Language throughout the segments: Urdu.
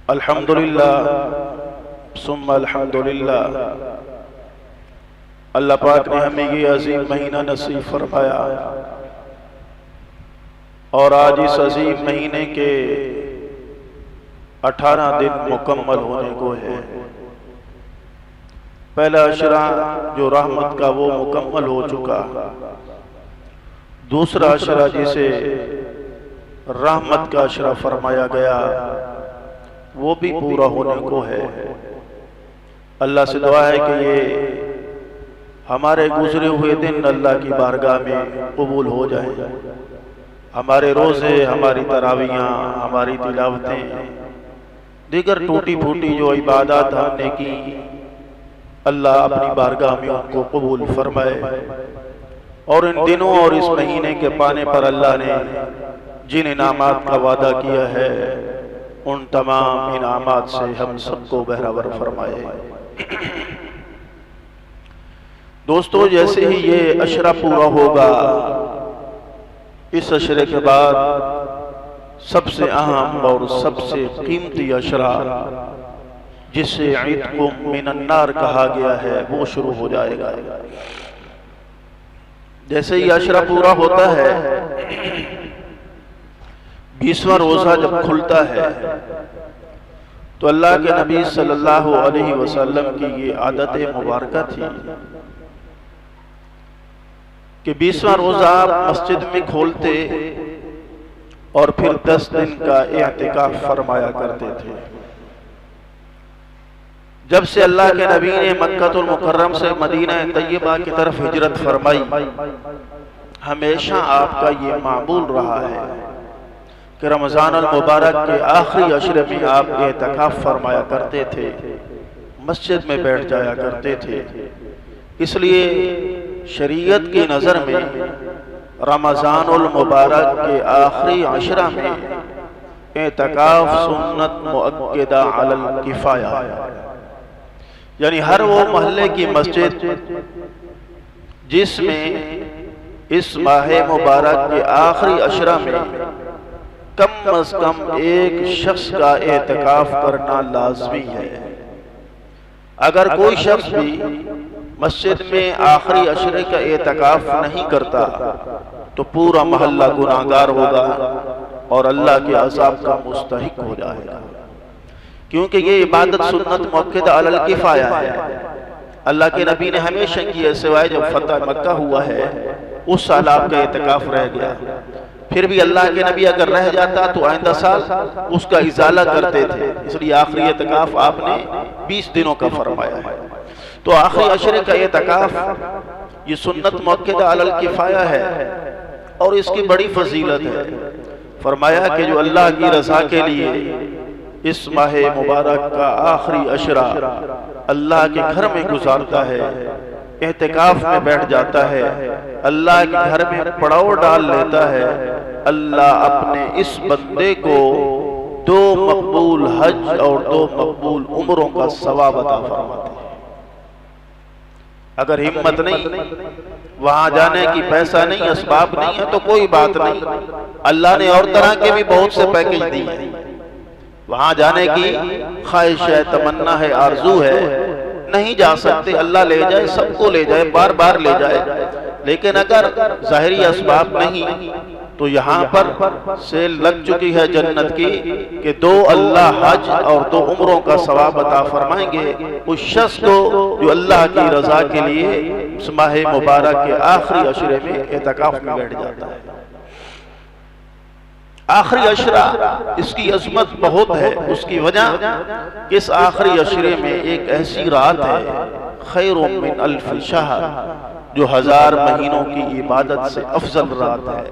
الحمدللہ ثم الحمدللہ، اللہ پاک نے ہمیں یہ عظیم مہینہ نصیب فرمایا اور آج اس عظیم مہینے کے 18 دن مکمل ہونے کو ہے۔ پہلا عشرہ جو رحمت کا وہ مکمل ہو چکا، دوسرا عشرہ جسے رحمت کا عشرہ فرمایا گیا وہ بھی پورا ہونے کو ہے۔ اللہ سے دعا ہے کہ یہ ہمارے گزرے ہوئے دن اللہ کی بارگاہ میں قبول ہو جائیں، ہمارے روزے، ہماری تراویحاں، ہماری تلاوتیں، دیگر ٹوٹی پھوٹی جو عبادات ہم نے کی، اللہ اپنی بارگاہ میں ان کو قبول فرمائے، اور ان دنوں اور اس مہینے کے پانے پر اللہ نے جن انعامات کا وعدہ کیا ہے ان تمام انعامات سے ہم سب کو بہرور فرمائے۔ دوستو، جیسے ہی یہ عشرہ پورا ہوگا، اس عشرے کے بعد سب سے اہم اور سب سے قیمتی عشرہ جسے عتق من النار کہا گیا ہے وہ شروع ہو جائے گا۔ جیسے ہی عشرہ پورا ہوتا ہے، 20واں روزہ جب کھلتا ہے تو اللہ کے نبی صلی اللہ علیہ وسلم کی یہ عادت مبارکہ تھی کہ 20واں روزہ آپ مسجد میں کھولتے اور پھر 10 دن کا اعتکاف فرمایا کرتے تھے۔ جب سے اللہ کے نبی نے مکہ المکرم سے مدینہ طیبہ کی طرف ہجرت فرمائی، ہمیشہ آپ کا یہ معمول رہا ہے کہ رمضان المبارک کے آخری عشرے میں آپ اعتکاف فرمایا کرتے تھے، مسجد میں بیٹھ جایا کرتے تھے۔ اس لیے شریعت کی نظر میں رمضان المبارک کے آخری عشرہ میں اعتکاف سنت مؤکدہ علی الکفایہ، یعنی ہر وہ محلے کی مسجد جس میں اس ماہ مبارک کے آخری عشرہ میں کم از کم ایک شخص کا اعتکاف کرنا لازمی ہے۔ اگر کوئی شخص بھی مسجد میں آخری عشرے کا اعتکاف نہیں کرتا تو پورا محلہ گناہگار ہوگا اور اللہ کے عذاب کا مستحق ہو جائے گا، کیونکہ یہ عبادت سنت مؤکدہ علی الکفایہ ہے۔ اللہ کے نبی نے ہمیشہ کی ہے، سوائے جب فتح مکہ ہوا ہے اس سال آپ کا اعتکاف رہ گیا، پھر بھی اللہ کے نبی اگر رہ جاتا تو آئندہ سال اس کا ازالہ کرتے تھے، اس لیے آخری اعتکاف آپ نے 20 دنوں کا فرمایا ہے۔ تو آخری عشرے کا اعتکاف یہ سنت مؤکدہ علی الکفایہ ہے اور اس کی بڑی فضیلت ہے۔ فرمایا کہ جو اللہ کی رضا کے لیے اس ماہ مبارک کا آخری عشرہ اللہ کے گھر میں گزارتا ہے، اعتکاف میں بیٹھ جاتا ہے، اللہ کے گھر میں پڑاؤ ڈال لیتا ہے، اللہ اپنے اس بندے کو 2 مقبول حج اور 2 مقبول عمروں کا ثواب عطا فرماتے ہیں۔ اگر ہمت نہیں، وہاں جانے کی پیسہ نہیں، اسباب نہیں ہے تو کوئی بات نہیں، اللہ نے اور طرح کے بھی بہت سے پیکج دی ہیں۔ وہاں جانے کی خواہش ہے، تمنا ہے، آرزو ہے، نہیں جا سکتے، اللہ لے جائے، سب کو لے جائے، بار بار لے جائے، لیکن اگر ظاہری اسباب نہیں تو یہاں پر سیل لگ چکی ہے جنت کی کہ 2 اللہ حج اور 2 عمروں کا ثواب عطا فرمائیں گے اس شخص کو جو اللہ کی رضا کے لیے اس ماہ مبارک کے آخری عشرے میں اعتکاف میں بیٹھ جاتا ہے۔ آخری عشرہ اس کی عظمت بہت ہے، اس کی وجہ کہ اس آخری عشرے میں ایک ایسی رات ہے خیر من الف شہر، جو 1000 مہینوں کی عبادت سے افضل رات ہے۔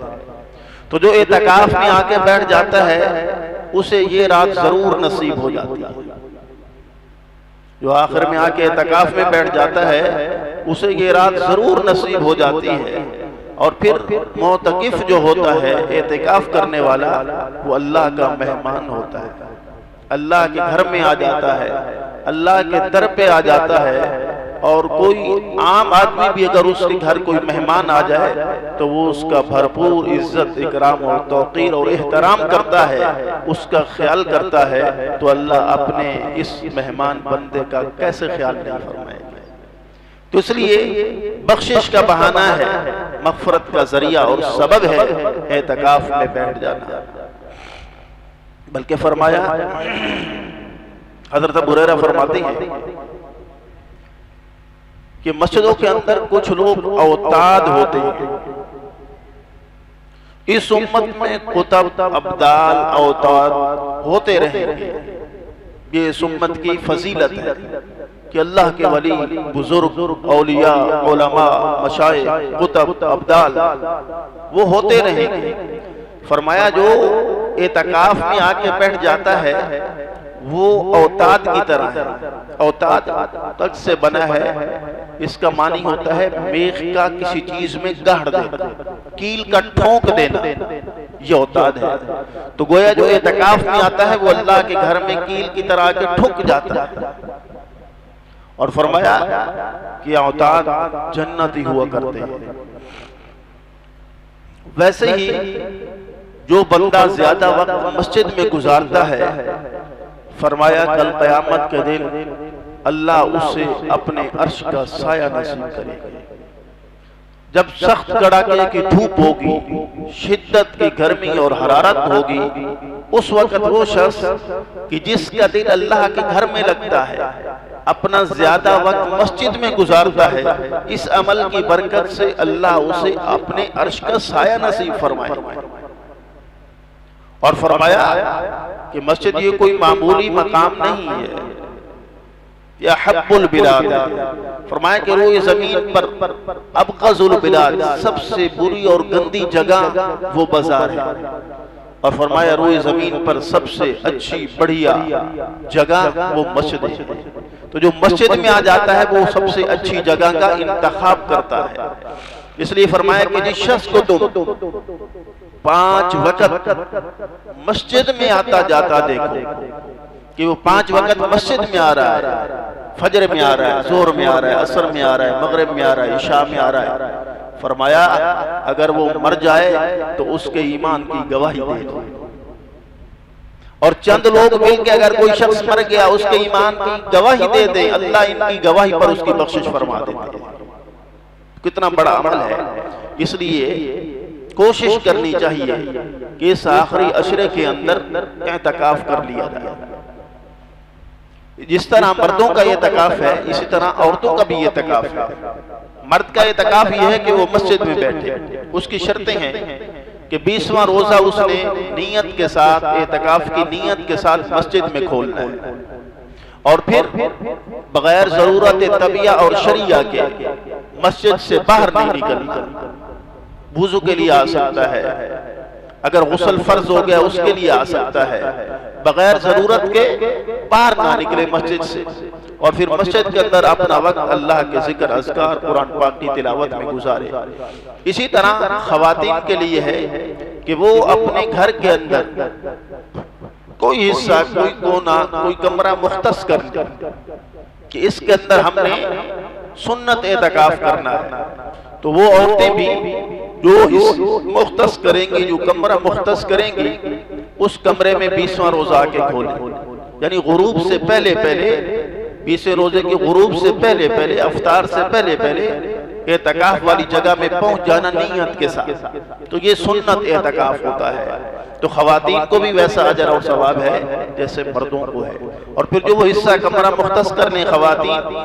تو جو اعتکاف میں آ کے بیٹھ جاتا ہے اسے یہ رات ضرور نصیب ہو جاتی ہے۔ جو آخر میں آ کے اعتکاف میں بیٹھ جاتا ہے اسے یہ رات ضرور نصیب ہو جاتی ہے، اور پھر معتکف جو ہوتا ہے، اعتکاف کرنے والا، وہ اللہ کا مہمان ہوتا ہے، اللہ کے گھر میں آ جاتا ہے، اللہ کے در پہ آ جاتا ہے، اور کوئی عام آدمی بھی اگر اس کے گھر کوئی مہمان آ جائے تو وہ اس کا بھرپور عزت اکرام اور توقیر اور احترام کرتا ہے، اس کا خیال کرتا ہے، تو اللہ اپنے اس مہمان بندے کا کیسے خیال نہیں فرمائے گا؟ تو اس لیے بخشش کا بہانہ ہے، مغفرت کا ذریعہ اور سبب ہے اعتکاف میں بیٹھ جانا۔ بلکہ فرمایا، حضرت ابو ہریرہ فرماتے ہیں کہ مسجدوں کے اندر کچھ لوگ اوتاد ہوتے ہیں، اس امت میں کتب، ابدال، اوتاد ہوتے رہیں گے۔ یہ اس امت کی فضیلت ہے کہ اللہ کے ولی، بزرگ، اولیاء، علماء، مشائخ، کتب، ابدال وہ ہوتے رہیں گے۔ فرمایا جو اعتکاف میں آ کے بیٹھ جاتا ہے وہ اوتاد کی طرح ہے۔ اوتاد تک سے بنا ہے، اس کا معنی ہوتا ہے میخ کا کسی چیز میں گاڑ دینا، کیل کا ٹھونک دینا، یہ اوتاد ہے۔ تو گویا جو اعتکاف میں آتا ہے وہ اللہ کے گھر میں کیل کی طرح آ کے ٹھک جاتا ہے۔ اور فرمایا کہ اوتاد جنتی ہوا کرتے ہیں۔ ویسے ہی جو بندہ زیادہ وقت مسجد میں گزارتا ہے، فرمایا کل قیامت کے دن اللہ اسے اپنے عرش کا سایہ نصیب کرے گا۔ جب سخت کڑاکے کی دھوپ ہوگی، شدت کی گرمی اور حرارت ہوگی، اس وقت وہ شخص کہ جس کا دل اللہ کے گھر میں لگتا ہے، اپنا زیادہ وقت مسجد میں گزارتا ہے، اس عمل کی برکت سے اللہ اسے اپنے عرش کا سایہ نصیب فرمائے۔ اور فرمایا کہ مسجد یہ کوئی معمولی مقام نہیں ہے، یا حب البلاد ہے۔ فرمایا کہ روئے زمین پر ابغض البلاد، سب سے بری اور گندی جگہ وہ بازار ہے۔ اور فرمایا روئے زمین پر سب سے اچھی بڑھیا جگہ وہ مسجد ہے۔ تو جو مسجد میں آ جاتا ہے وہ سب سے اچھی جگہ کا انتخاب کرتا ہے۔ اس لیے فرمایا کہ جس شخص کو تم 5 وقت مسجد میں آتا جاتا دیکھو، کہ وہ 5 وقت مسجد میں آ رہا ہے، فجر میں آ رہا ہے، ظہر میں آ رہا ہے، عصر میں آ رہا ہے، مغرب میں آ رہا ہے، عشاء میں آ رہا ہے، فرمایا اگر وہ مر جائے تو اس کے ایمان کی گواہی دے دو۔ اور چند لوگ مل کے اگر کوئی شخص مر گیا اس کے ایمان کی گواہی دے دے، اللہ ان کی گواہی پر اس کی بخشش فرما دیتے ہیں۔ کتنا بڑا عمل ہے۔ اس لیے کوشش کرنی چاہیے کہ اس آخری عشرے کے اندر اعتکاف کر لیا جائے۔ جس طرح مردوں کا اعتکاف ہے اسی طرح عورتوں کا بھی اعتکاف ہے۔ مرد کا اعتکاف یہ ہے کہ وہ مسجد میں بیٹھے، اس کی شرطیں ہیں کہ 20واں روزہ اس نے نیت کے ساتھ، اعتکاف کی نیت کے ساتھ مسجد میں کھولنا ہے، اور پھر بغیر ضرورت طبیعہ اور شریعہ کے مسجد سے باہر نہیں نکلنا۔ وضو کے لیے آ سکتا ہے، اگر غسل فرض ہو گیا اس کے لیے آ سکتا ہے، بغیر ضرورت کے باہر نہ نکلے مسجد سے، اور پھر مسجد کے اندر اپنا وقت اللہ کے ذکر، اذکار، قرآن پاک کی تلاوت میں گزارے۔ اسی طرح خواتین کے لیے ہے کہ وہ اپنے گھر کے اندر کوئی حصہ، کوئی کونا، کوئی کمرہ مختص کر لیں کہ اس کے اندر ہم نے سنت اعتکاف کرنا ہے۔ تو وہ عورتیں بھی جو مختص کریں گی، جو کمرہ مختص کریں گی، اس کمرے میں 20واں روزہ آ کے کھولیں، یعنی غروب سے پہلے پہلے، 20 روزے کی غروب سے پہلے پہلے، افطار سے پہلے پہلے اعتکاف والی جگہ میں پہنچ جانا نیت کے ساتھ۔ تو یہ سنت اعتکاف ہوتا ہے۔ تو خواتین کو بھی ویسا اجر اور ثواب ہے جیسے مردوں کو ہے۔ اور پھر جو وہ حصہ کمرہ مختص کرنے خواتین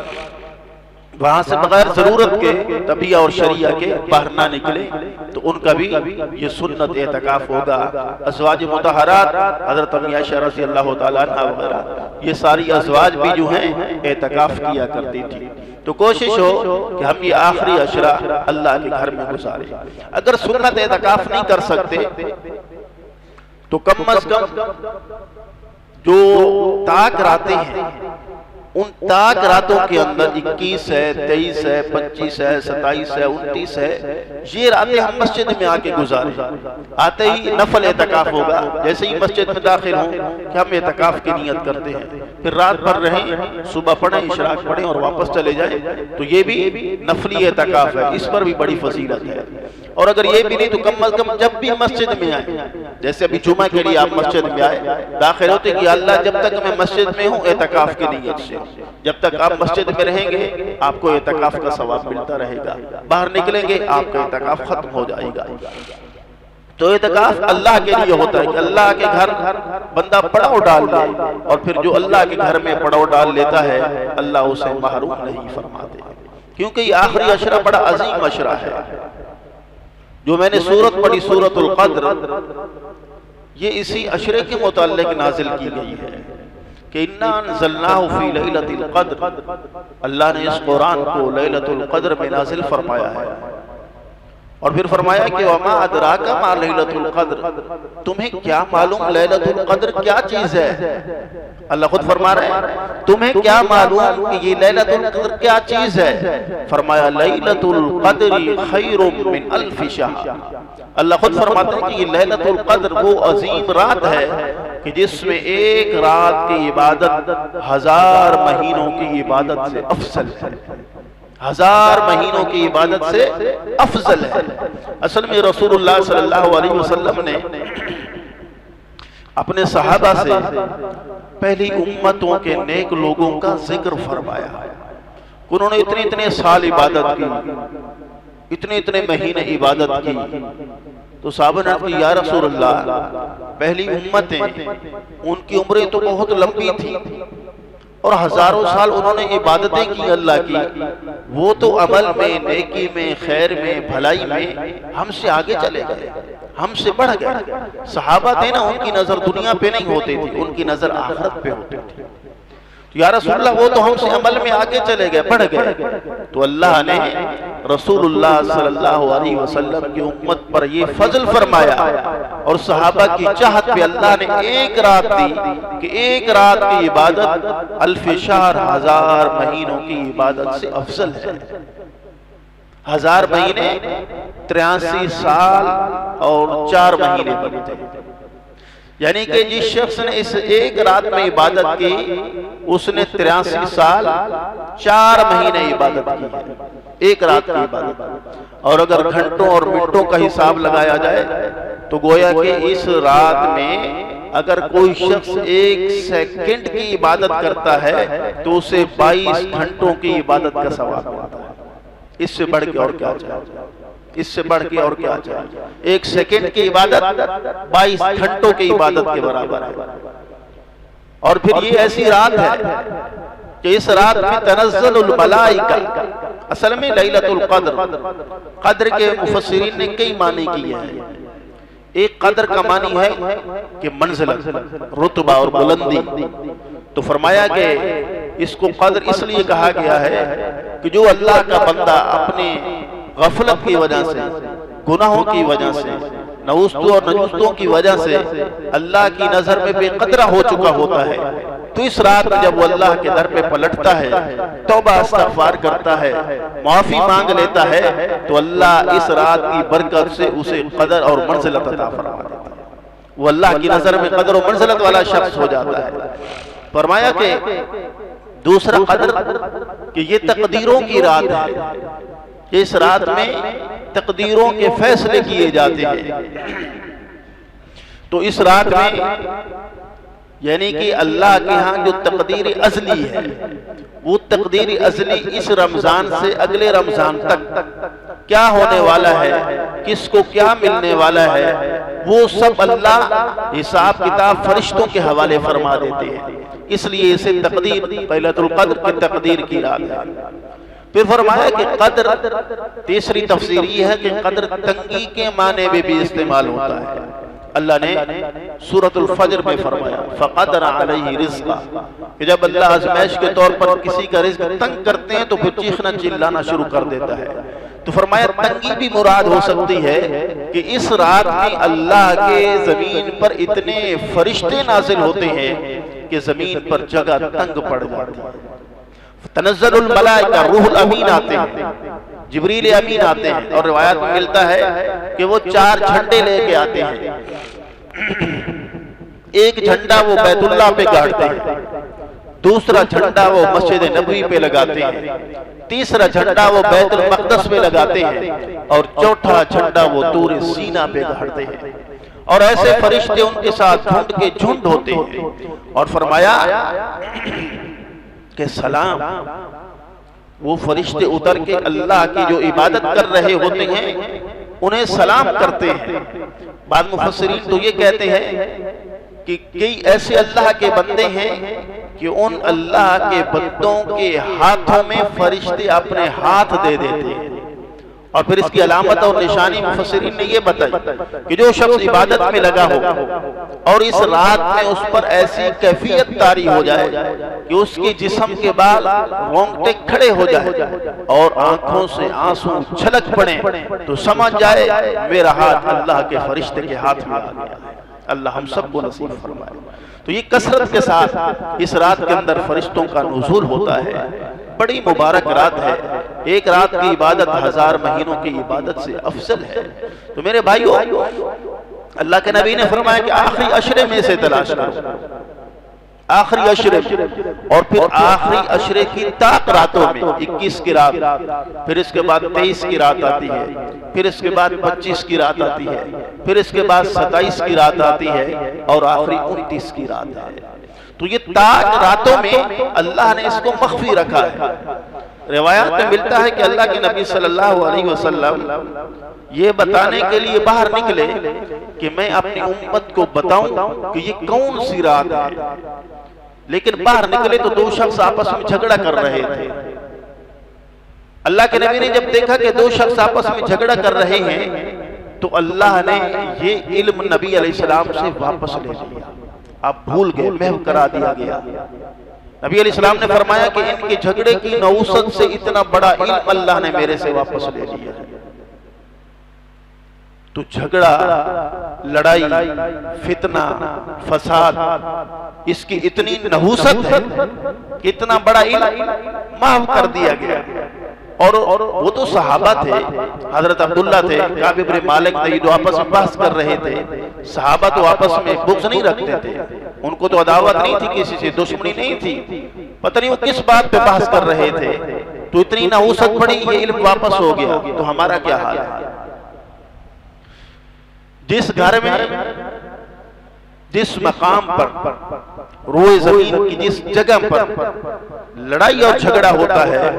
وہاں سے بغیر ضرورت کے طبیعہ اور شریعہ کے باہر نہ نکلے، تو ان کا بھی یہ سنت اعتکاف ہوگا۔ ازواج مطہرات حضرت امی عائشہ رضی اللہ تعالیٰ عنہ وغیرہ، یہ ساری ازواج بھی جو ہیں اعتکاف کیا کرتی تھی۔ تو کوشش ہو کہ ہم یہ آخری عشرہ اللہ کے گھر میں گزاریں۔ اگر سنت اعتکاف نہیں کر سکتے تو کم از کم جو طاق راتیں ہیں ان تاک راتوں کے اندر 21 ہے، 23 ہے، 25 ہے، 27 ہے، 29 ہے، یہ راتیں ہم مسجد میں آ کے گزاریں۔ آتے ہی نفل اعتکاف ہوگا، جیسے ہی مسجد میں داخل ہوں کہ ہم اعتکاف کی نیت کرتے ہیں، پھر رات بھر رہیں، صبح پڑھیں، اشراق پڑھیں اور واپس چلے جائیں، تو یہ بھی نفلی اعتکاف ہے، اس پر بھی بڑی فضیلت ہے۔ اور اگر یہ بھی نہیں تو کم از کم جب بھی مسجد میں آئیں، جیسے ابھی جمعہ کے لیے آپ مسجد میں آئے، داخل ہوتے کہ اللہ جب تک میں مسجد میں ہوں اعتکاف کی نیت سے، جب تک آپ مسجد میں رہیں گے آپ کو اعتکاف کا ثواب ملتا رہے گا، باہر نکلیں گے آپ کا اعتکاف ختم ہو جائے گا۔ تو اعتکاف اللہ کے لیے ہوتا ہے کہ اللہ کے گھر بندہ پڑاؤ ڈال دے، اور پھر جو اللہ کے گھر میں پڑاؤ ڈال لیتا ہے اللہ اسے محروم نہیں فرماتے، کیونکہ یہ آخری عشرہ بڑا عظیم عشرہ ہے۔ جو میں نے سورت پڑھی سورت القدر، یہ اسی عشرے کے متعلق نازل کی گئی ہے کہ اِنَّا أَنزَلْنَاهُ فِي لَيْلَةِ الْقَدْرِ، اللہ نے اس قرآن کو لیلۃ القدر میں نازل فرمایا ہے، اور پھر فرمایا کہ وَمَا أَدْرَاكَ مَا لَيْلَةُ الْقَدْرِ، تمہیں کیا معلوم لیلۃ القدر کیا چیز ہے؟ اللہ خود فرما رہے ہیں تمہیں کیا معلوم کہ یہ لیلۃ القدر کیا چیز ہے؟ فرمایا لیلۃ القدر خیر من الف شہر، اللہ خود فرماتے ہیں کہ یہ لیلۃ القدر وہ عظیم رات ہے کہ جس میں ایک رات کی عبادت 1000 مہینوں کی عبادت سے افضل ہے، 1000 مہینوں کی عبادت سے افضل ہے۔ اصل میں رسول اللہ صلی اللہ علیہ وسلم نے اپنے صحابہ سے پہلی امتوں کے نیک لوگوں کا ذکر فرمایا، انہوں نے اتنے سال عبادت کی، اتنے مہینے عبادت کی، تو صحابہ نے کہا یا رسول اللہ پہلی امتیں ان کی عمریں تو بہت لمبی تھی اور ہزاروں سال انہوں نے عبادتیں کی اللہ کی، وہ تو عمل میں، نیکی میں، خیر میں، بھلائی میں ہم سے آگے چلے گئے، ہم سے بڑھ گئے۔ صحابہ تھے نا، ان کی نظر دنیا پہ نہیں ہوتی تھی، ان کی نظر آخرت پہ ہوتی تھی۔ یا رسول اللہ وہ تو ہم سے عمل میں آگے چلے گئے، بڑھ گئے، تو اللہ نے رسول اللہ صلی اللہ علیہ وسلم کی امت پر یہ فضل فرمایا، اور صحابہ کی چاہت پہ اللہ نے ایک رات دی کہ ایک رات کی عبادت 1000 شہر، 1000 مہینوں کی عبادت سے افضل ہے۔ 1000 مہینے 83 سال اور 4 مہینے بنتے ہیں، یعنی کہ جس شخص نے اس ایک رات میں عبادت کی اس نے 83 سال 4 مہینے عبادت کی ہے، ایک رات کی عبادت۔ اور اگر گھنٹوں اور منٹوں کا حساب لگایا جائے تو گویا کہ اس رات میں اگر کوئی شخص 1 سیکنڈ کی عبادت کرتا ہے تو اسے 22 گھنٹوں کی عبادت کا ثواب ملتا ہے۔ اس سے بڑھ کے اور کیا چاہیے؟ اس سے بڑھ کے اور کیا چاہیے؟ 1 سیکنڈ کی عبادت 22 گھنٹوں کی عبادت کے برابر ہے۔ اور پھر یہ ایسی رات ہے کہ اس رات میں تنزل الملائکہ، اصل میں لیلۃ القدر، قدر کے مفسرین نے کئی معنی کیے ہیں۔ ایک قدر کا معنی ہے کہ منزلت، رتبہ اور بلندی، تو فرمایا کہ اس کو قدر اس لیے کہا گیا ہے کہ جو اللہ کا بندہ اپنے غفلت کی وجہ سے، گناہوں کی وجہ سے، نوستوں اور نجوستوں کی وجہ سے اللہ کی نظر میں بے قدرہ ہو چکا ہوتا ہے، تو اس رات میں جب وہ اللہ کے در پہ پلٹتا ہے، توبہ استغفار کرتا ہے، معافی مانگ لیتا ہے، تو اللہ اس رات کی برکت سے اسے قدر اور منزلت عطا فرما دیتا ہے، وہ اللہ کی نظر میں قدر و منزلت والا شخص ہو جاتا ہے۔ فرمایا کہ دوسرا قدر کہ یہ تقدیروں کی رات ہے، اس رات میں تقدیروں کے فیصلے کیے جاتے ہیں۔ تو اس رات میں یعنی کہ اللہ کے ہاں جو تقدیر ازلی ہے، وہ تقدیر ازلی اس رمضان سے اگلے رمضان تک کیا ہونے والا ہے، کس کو کیا ملنے والا ہے، وہ سب اللہ حساب کتاب فرشتوں کے حوالے فرما دیتے ہیں، اس لیے اسے تقدیر، لیلۃ القدر کی تقدیر کی رات ہے۔ پھر فرمایا کہ قدر، تیسری تفسیر یہ ہے کہ قدر تنگی کے معنی میں بھی استعمال ہوتا ہے۔ اللہ نے سورۃ الفجر میں فرمایا فقدر علیہ رزقا، کہ جب اللہ آزمائش کے طور پر کسی کا رزق تنگ کرتے ہیں تو پھر چیخنا چلانا شروع کر دیتا ہے۔ تو فرمایا تنگی بھی مراد ہو سکتی ہے کہ اس رات میں اللہ کے زمین پر اتنے فرشتے نازل ہوتے ہیں کہ زمین پر جگہ تنگ پڑ جاتی ہے۔ تنزل الملائکہ، روح الامین آتے ہیں، جبریل امین آتے ہیں، اور روایت میں ملتا ہے کہ وہ 4 جھنڈے لے کے آتے ہیں۔ ایک جھنڈا وہ بیت اللہ پہ گاڑتے ہیں، دوسرا جھنڈا وہ مسجد نبوی پہ لگاتے ہیں، تیسرا جھنڈا وہ بیت المقدس پہ لگاتے ہیں، اور چوتھا جھنڈا وہ طور سینا پہ گاڑتے ہیں۔ اور ایسے فرشتے ان کے ساتھ جھنڈ کے جھنڈ ہوتے ہیں۔ اور فرمایا کہ سلام، وہ فرشتے اتر کے اللہ کی جو عبادت کر رہے ہوتے ہیں انہیں سلام کرتے ہیں۔ بعض مفسرین تو یہ کہتے ہیں کہ کئی ایسے اللہ کے بندے ہیں کہ ان اللہ کے بندوں کے ہاتھوں میں فرشتے اپنے ہاتھ دے دیتے ہیں۔ اور پھر اس کی علامت اور نشانی مفسرین نے یہ بتائی کہ جو شخص عبادت میں لگا ہو اور اس رات میں اس پر ایسی کیفیت طاری ہو جائے کہ اس کے جسم کے بال رونگٹے کھڑے ہو جائے اور آنکھوں سے آنسو چھلک پڑیں، تو سمجھ جائے میرا ہاتھ اللہ کے فرشتے کے ہاتھ میں آ گیا ہے۔ اللہ ہم سب کو نصیب فرمائے۔ تو یہ کثرت کے ساتھ اس رات کے اندر فرشتوں کا نزول ہوتا ہے۔ بڑی مبارک رات ہے، ایک رات کی عبادت 1000 مہینوں کی عبادت سے افضل ہے۔ تو میرے بھائیو، اللہ کے نبی نے فرمایا کہ آخری عشرے میں سے تلاش کرو، آخری عشرے میں، اور پھر آخری عشرے کی طاق راتوں میں 21 کی رات، پھر اس کے بعد 23 کی رات آتی ہے، پھر اس کے بعد 25 کی رات آتی ہے، پھر اس کے بعد 27 کی رات آتی ہے، اور آخری 29 کی رات ہے۔ تو یہ طاق راتوں میں اللہ نے اس کو مخفی رکھا ہے۔ روایات میں ملتا ہے کہ اللہ کے نبی صلی اللہ علیہ وسلم یہ بتانے کے لیے باہر نکلے کہ میں اپنی امت کو بتاؤں کہ یہ کون سی رات ہے، لیکن باہر نکلے تو 2 شخص آپس میں جھگڑا کر رہے تھے۔ اللہ کے نبی نے جب دیکھا کہ 2 شخص آپس میں جھگڑا کر رہے ہیں تو اللہ نے یہ علم نبی علیہ السلام سے واپس لے لیا، آپ بھول گئے، محو کرا دیا گیا۔ نبی علیہ السلام نے فرمایا کہ ان کے جھگڑے کی نوست سے اتنا بڑا علم اللہ نے میرے سے واپس لے لیا۔ تو جھگڑا، لڑائی، فتنہ، فساد، اس کی اتنی نحوست ہے کہ اتنا بڑا علم محو کر دیا گیا۔ اور وہ تو صحابہ تھے، حضرت عبداللہ تھے، کعب بن مالک تھے، جو آپس میں بحث کر رہے تھے۔ صحابہ تو آپس میں بغض نہیں رکھتے تھے، ان کو تو عداوت نہیں تھی، کسی سے دشمنی نہیں تھی، پتہ نہیں وہ کس بات پہ بحث کر رہے تھے۔ تو اتنی نحوست پڑی، یہ علم واپس ہو گیا، تو ہمارا کیا حال ہے؟ جس گھر میں، جس مقام پر، روئے زمین کی جس جگہ پر لڑائی اور جھگڑا ہوتا ہے،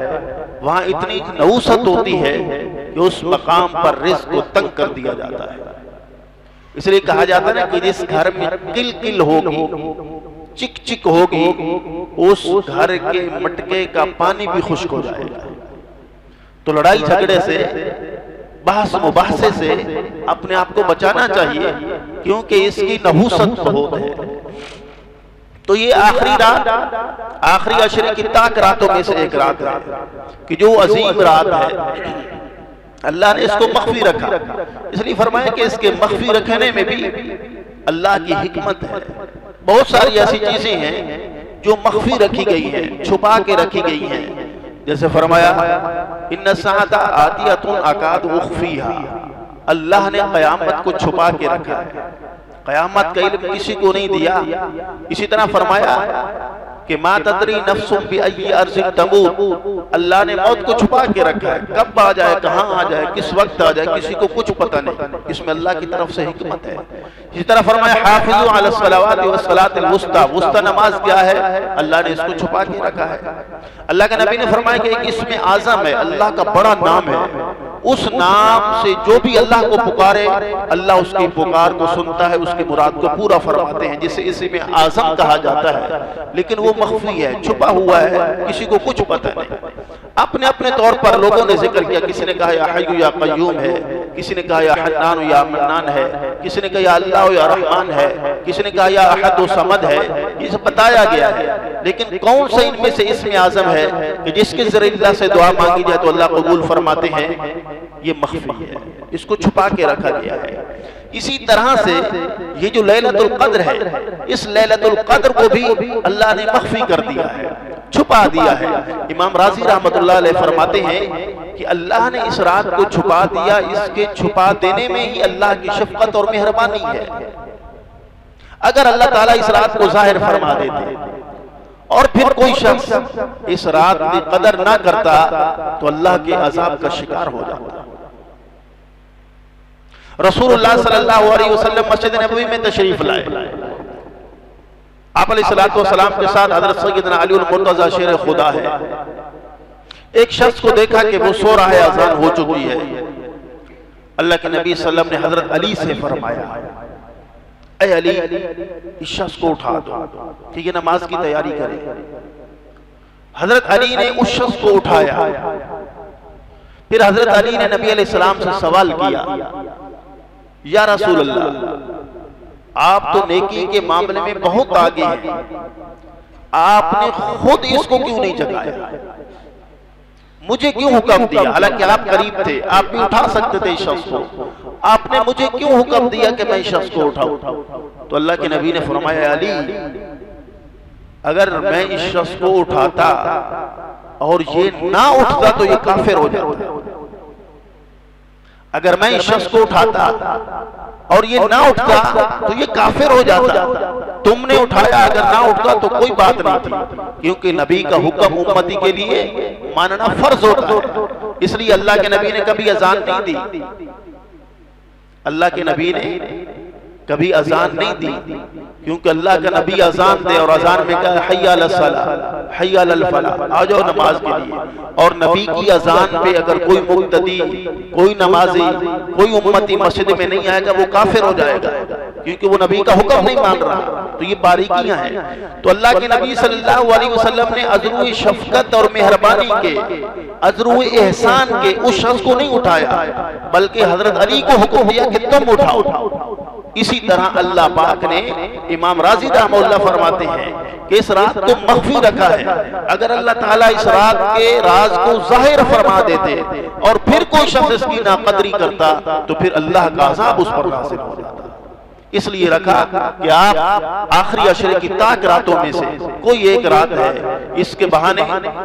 وہاں اتنی نحوست ہوتی ہے کہ اس مقام پر رزق کو تنگ کر دیا جاتا ہے۔ اس لیے کہا جاتا ہے کہ جس گھر میں کل کل ہوگی، چک چک ہوگی، اس گھر کے مٹکے کا پانی بھی خشک ہو جائے گا۔ تو لڑائی جھگڑے سے، بحث مباحثے سے اپنے آپ کو بچانا چاہیے، کیونکہ اس کی نحوست بہت ہے۔ تو یہ آخری رات، آخری عشرے کی طاق راتوں میں سے ایک رات ہے کہ جو عظیم رات ہے، اللہ نے اس کو مخفی رکھا۔ اس لیے فرمایا کہ اس کے مخفی رکھنے میں بھی اللہ کی حکمت ہے۔ بہت ساری ایسی چیزیں ہیں جو مخفی رکھی گئی ہیں، چھپا کے رکھی گئی ہیں۔ جیسے فرمایا ان الساعۃ آتیۃ اکاد اخفیھا، اللہ نے قیامت کو چھپا کے رکھا ہے، قیامت کا علم کسی کو نہیں دیا۔ اسی طرح فرمایا کہ ما تدری نفس بأی ارض تموت، اللہ نے موت کو چھپا کے رکھا ہے، کب آ جائے، کہاں آ جائے، کس وقت آ جائے، کسی کو کچھ پتہ نہیں۔ اس میں اللہ کی طرف سے حکمت ہے۔ اسی طرح فرمایا حافظوا علی الصلوات والصلاۃ الوسطی، وسطی نماز کیا ہے، اللہ نے اس کو چھپا کے رکھا ہے۔ اللہ کے نبی نے فرمایا کہ ایک اسم اعظم ہے، اللہ کا بڑا نام ہے، اس نام سے جو بھی اللہ کو پکارے، اللہ اس کی پکار کو سنتا ہے، اس کی مراد کو پورا فرماتے ہیں، جسے اسم اعظم کہا جاتا ہے۔ لیکن وہ مخفی ہے، چھپا ہوا ہے، کسی کو کچھ پتہ نہیں۔ اپنے اپنے طور پر لوگوں نے ذکر کیا، کسی نے کہا یا حی یا قیوم ہے، کسی نے کہا یا حنان یا منان ہے، کسی نے کہا یا اللہ یا رحمان ہے، کسی نے کہا یا احد و صمد ہے، یہ سب بتایا گیا ہے۔ لیکن کون سا ان میں سے اسم اعظم ہے کہ جس کے ذریعے اللہ سے دعا مانگی جائے تو اللہ قبول فرماتے ہیں؟ یہ مخفی ہے، اس کو چھپا کے رکھا گیا ہے۔ اسی طرح سے یہ جو لیلۃ القدر ہے، اس لیلۃ القدر کو بھی اللہ نے مخفی کر دیا ہے۔ چھپا دیا ہے۔ امام راضی رحمت اللہ علیہ فرماتے ہیں کہ اللہ نے اس رات کو چھپا دیا، اس کے چھپا دینے میں ہی اللہ کی شفقت اور مہربانی ہے۔ اگر اللہ تعالیٰ اس رات کو ظاہر فرما دیتے اور پھر کوئی شخص اس رات کی قدر نہ کرتا تو اللہ کے عذاب کا شکار ہو جاتا۔ رسول اللہ صلی اللہ علیہ وسلم مسجد نبوی میں تشریف لائے، آپ علیہ السلام کے ساتھ حضرت سیدنا علی المرتضی شیر خدا ہے۔ ایک شخص کو دیکھا کہ وہ سو رہا ہے، اذان ہو چکی ہے۔ اللہ کے نبی صلی اللہ علیہ وسلم نے حضرت علی سے فرمایا، اے علی اس شخص کو اٹھا دو کہ یہ نماز کی تیاری کرے۔ حضرت علی نے اس شخص کو اٹھایا، پھر حضرت علی نے نبی علیہ السلام سے سوال کیا، یا رسول اللہ آپ تو نیکی کے معاملے میں بہت آگے ہیں، آپ نے خود اس کو کیوں نہیں جگایا؟ مجھے کیوں حکم دیا؟ حالانکہ آپ قریب تھے، آپ بھی اٹھا سکتے تھے اس شخص کو، آپ نے مجھے کیوں حکم دیا کہ میں اس شخص کو اٹھاؤں؟ تو اللہ کے نبی نے فرمایا، علی اگر میں اس شخص کو اٹھاتا اور یہ نہ اٹھتا تو یہ کافر ہو جاتا۔ اگر میں اس شخص کو اٹھاتا اور یہ نہ اٹھتا تو یہ کافر ہو جاتا۔ تم نے اٹھایا، اگر نہ اٹھتا تو کوئی بات نہیں تھی، کیونکہ نبی کا حکم امتی کے لیے ماننا فرض ہوتا ہے۔ اس لیے اللہ کے نبی نے کبھی اذان نہیں دی، اللہ کے نبی نے کبھی اذان نہیں دی، کیونکہ اللہ کا نبی اذان دے اور اذان میں کہا حی علی الصلاۃ حی علی الفلاح، آ جاؤ نماز کے لیے۔ اور نبی کی اذان پہ اگر کوئی مقتدی، کوئی نمازی، کوئی امتی مسجد میں نہیں آئے گا وہ کافر ہو جائے گا، کیونکہ وہ نبی کا حکم نہیں مان رہا۔ تو یہ باریکیاں ہیں۔ تو اللہ کے نبی صلی اللہ علیہ وسلم نے عذرو شفقت اور مہربانی کے، عذرو احسان کے اس شخص کو نہیں اٹھایا، بلکہ حضرت علی کو حکم دیا کہ تم اٹھاؤ۔ اسی طرح اللہ پاک نے، امام راضی رحمہ اللہ فرماتے ہیں کہ اس رات کو مخفی رکھا ہے۔ اگر اللہ تعالیٰ اس رات کے راز کو ظاہر فرما دیتے اور پھر کوئی شخص اس کی ناقدری کرتا تو پھر اللہ کا عذاب اس پر نازل ہو جاتا۔ اس لیے رکھا کہ آپ آخری عشرے کی تاک راتوں میں سے کوئی ایک رات ہے، اس کے بہانے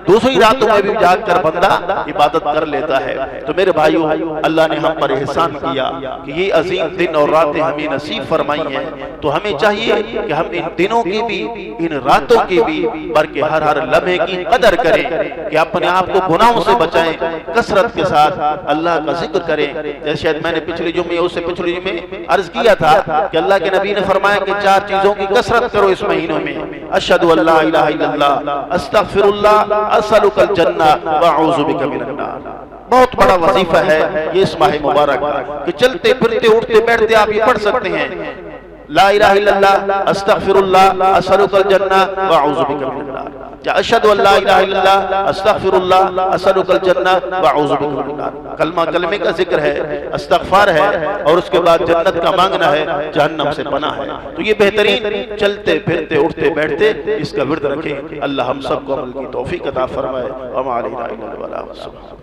دوسری راتوں میں بھی جاگ کر بندہ عبادت کر لیتا ہے۔ تو میرے بھائیو، اللہ نے ہم پر احسان کیا کہ یہ عظیم دن اور راتیں ہمیں نصیب فرمائی ہیں، تو ہمیں چاہیے کہ ہم ان دنوں کی بھی، ان راتوں کی بھی، بلکہ ہر لمحے کی قدر کریں، کہ اپنے آپ کو گناہوں سے بچائیں، کثرت کے ساتھ اللہ کا ذکر کریں۔ جیسے میں نے پچھلے جمعے اس سے پچھلے جمعے عرض کیا تھا کہ اللہ کے نبی نے فرمایا کہ 4 چیزوں کی کثرت کرو اس مہینوں میں، اشہد ان لا الہ الا اللہ، استغفر اللہ، اسألک الجنہ، واعوذ بک من النار۔ بہت بڑا وظیفہ ہے یہ اس ماہ مبارک کا، کہ چلتے پھرتے اٹھتے بیٹھتے آپ یہ پڑھ سکتے ہیں، لا الہ الا اللہ، استغفر اللہ، اسألک الجنہ، واعوذ بک من النار، یا اشہد ان لا الہ الا اللہ، استغفر اللہ، اسألک الجنہ، واعوذ بک من النار۔ کلمے کا ذکر ہے، استغفار ہے، اور اس کے بعد جنت کا مانگنا ہے، جہنم سے پناہ ہے۔ تو یہ بہترین چلتے پھرتے اٹھتے بیٹھتے اس کا ورد رکھیں۔ اللہ ہم سب کو عمل کی توفیق عطا فرمائے۔ وما علینا الا البلاغ۔